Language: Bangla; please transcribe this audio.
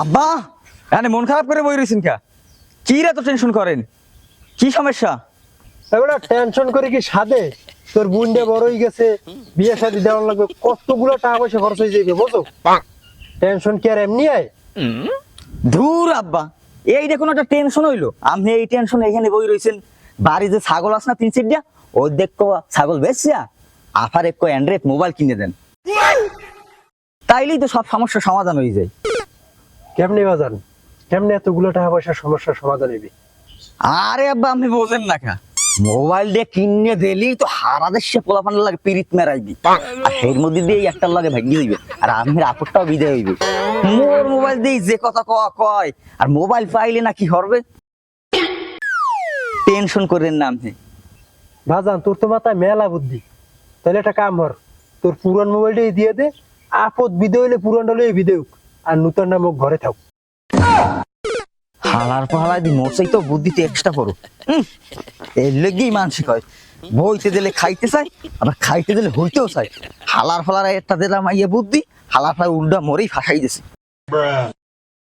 আব্বা এখানে মন খারাপ করে বই রয়েছেন কা? কি এত টেনশন করেন? কি সমস্যা? এবারে টেনশন করে কি সাদে? তোর বুনডে বড় হয়ে গেছে, বিয়ে শাদী দেওয়ার লাগবে, কতগুলো টাকা পয়সা খরচ হয়ে যাবে বুঝো? টেনশন কি আর এমনি আয়? ধুর আব্বা, এই দেখুন একটা টেনশন হইলো। আপনি এই টেনশন এখানে বই রয়েছেন। বাড়ি যে ছাগল আছে না 3-4টা, ওই দেখো ছাগল বেচছিয়া আফার এক অ্যান্ড্রয়েড মোবাইল কিনে দেন, তাইলেই তো সব সমস্যার সমাধান হয়ে যায়। কেমনি বাজান? কেমনি এতগুলো টাকা পয়সার সমস্যার সমাধান হবে? আরে আব্বা আপনি বোঝেন না কা, মোবাইল দিয়ে কিনে দিলেই তো হারা দেশে পোলাপানের লাগে পিরিত মেরাইবি, আর এর মধ্যে দিয়ে একটার লাগে ভাগি দিবে, আর আমের আপরটাও বিদায় হইবে। মোর মোবাইল দিয়ে যে কথা কয়, আর মোবাইল পাইলে না কি হবে? টেনশন করেন না আপনি। বাজান তোর তো মাথায় মেলা বুদ্ধি। তাহলে একটা কাম কর, তোর পুরান মোবাইলটাই দিয়ে দে, আপদ বিদে হইলে পুরানটা লইয়ে বিদে হোক, আর নূতন নাম ঘরে থাক। হালার পাহালাই দি মোরসাই তো বুদ্ধিতে এক্সট্রা করো। এর লেগেই মানসিক হয়, বইতে দিলে খাইতে চাই, আবার খাইতে দিলে হইতেও চাই। হালার ফালার একটা দিলাম ইয়ে বুদ্ধি, হালার ফালার উল্টা মরেই ফাঁসাই দিছে।